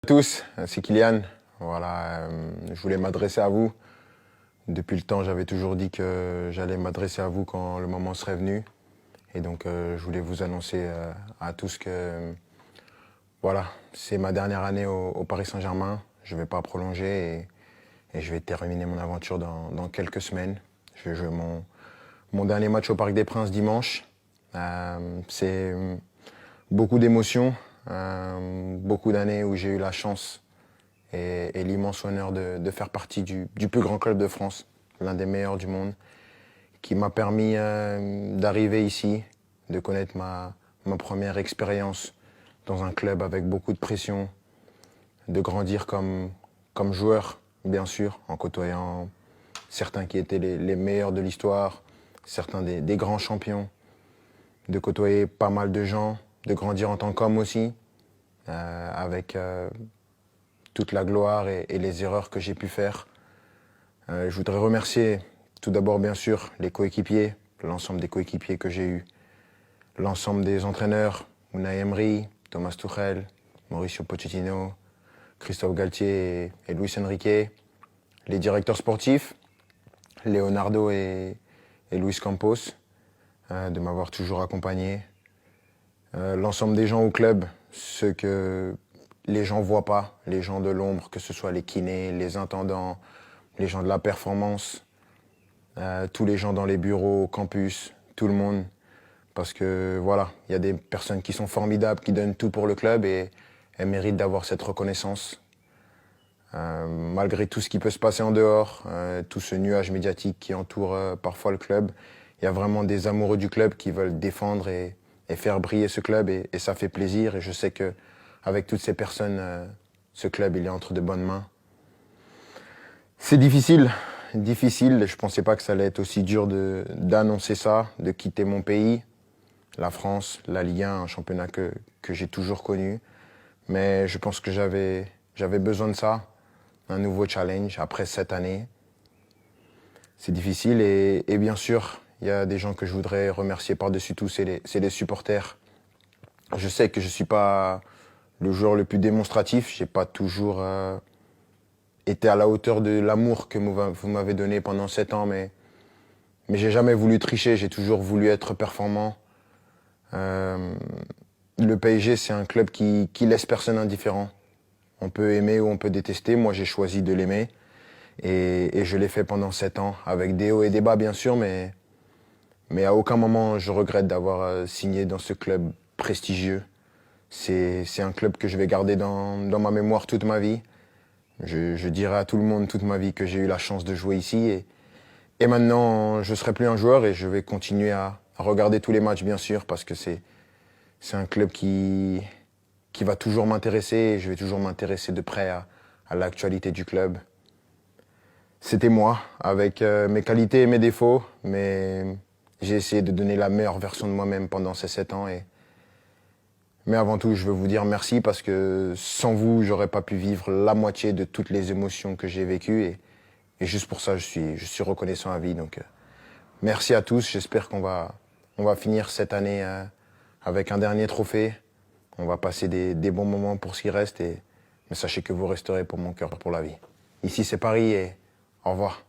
À tous, c'est Kylian. Voilà, je voulais m'adresser à vous. Depuis le temps, j'avais toujours dit que j'allais m'adresser à vous quand le moment serait venu. Et donc, je voulais vous annoncer à tous que voilà, c'est ma dernière année au Paris Saint-Germain. Je ne vais pas prolonger et je vais terminer mon aventure dans quelques semaines. Je vais jouer mon dernier match au Parc des Princes dimanche. C'est beaucoup d'émotions, beaucoup d'années où j'ai eu la chance et l'immense honneur de faire partie du plus grand club de France, l'un des meilleurs du monde, qui m'a permis d'arriver ici, de connaître ma première expérience dans un club avec beaucoup de pression, de grandir comme joueur, bien sûr, en côtoyant certains qui étaient les meilleurs de l'histoire, certains des grands champions, de côtoyer pas mal de gens, de grandir en tant qu'homme aussi, avec toute la gloire et les erreurs que j'ai pu faire. Je voudrais remercier tout d'abord bien sûr les coéquipiers, l'ensemble des coéquipiers que j'ai eus, l'ensemble des entraîneurs, Unai Emery, Thomas Tuchel, Mauricio Pochettino, Christophe Galtier et Luis Enrique, les directeurs sportifs, Leonardo et Luis Campos, de m'avoir toujours accompagné, l'ensemble des gens au club, ceux que les gens ne voient pas, les gens de l'ombre, que ce soit les kinés, les intendants, les gens de la performance, tous les gens dans les bureaux, campus, tout le monde. Parce que voilà, il y a des personnes qui sont formidables, qui donnent tout pour le club et elles méritent d'avoir cette reconnaissance. Malgré tout ce qui peut se passer en dehors, tout ce nuage médiatique qui entoure parfois le club, il y a vraiment des amoureux du club qui veulent défendre et faire briller ce club et ça fait plaisir. Et je sais que avec toutes ces personnes, ce club il est entre de bonnes mains. C'est difficile. Je ne pensais pas que ça allait être aussi dur d'annoncer ça, de quitter mon pays, la France, la Ligue 1, un championnat que j'ai toujours connu. Mais je pense que j'avais besoin de ça, un nouveau challenge après 7 années. C'est difficile et bien sûr, il y a des gens que je voudrais remercier par-dessus tout, c'est les supporters. Je sais que je ne suis pas le joueur le plus démonstratif, je n'ai pas toujours été à la hauteur de l'amour que vous m'avez donné pendant 7 ans, mais j'ai jamais voulu tricher, j'ai toujours voulu être performant. Le PSG, c'est un club qui laisse personne indifférent. On peut aimer ou on peut détester. Moi, j'ai choisi de l'aimer. Et je l'ai fait pendant 7 ans, avec des hauts et des bas, bien sûr, mais à aucun moment, je regrette d'avoir signé dans ce club prestigieux. C'est un club que je vais garder dans ma mémoire toute ma vie. Je dirai à tout le monde toute ma vie que j'ai eu la chance de jouer ici. Et maintenant, je ne serai plus un joueur et je vais continuer à regarder tous les matchs, bien sûr, parce que c'est un club qui va toujours m'intéresser et je vais toujours m'intéresser de près à l'actualité du club. C'était moi, avec mes qualités et mes défauts, mais j'ai essayé de donner la meilleure version de moi-même pendant ces 7 ans. Mais avant tout, je veux vous dire merci parce que sans vous, j'aurais pas pu vivre la moitié de toutes les émotions que j'ai vécues. Et juste pour ça, je suis reconnaissant à vie. Donc, merci à tous. J'espère qu'on va finir cette année avec un dernier trophée. On va passer des bons moments pour ce qui reste. Mais sachez que vous resterez pour mon cœur pour la vie. Ici, c'est Paris et au revoir.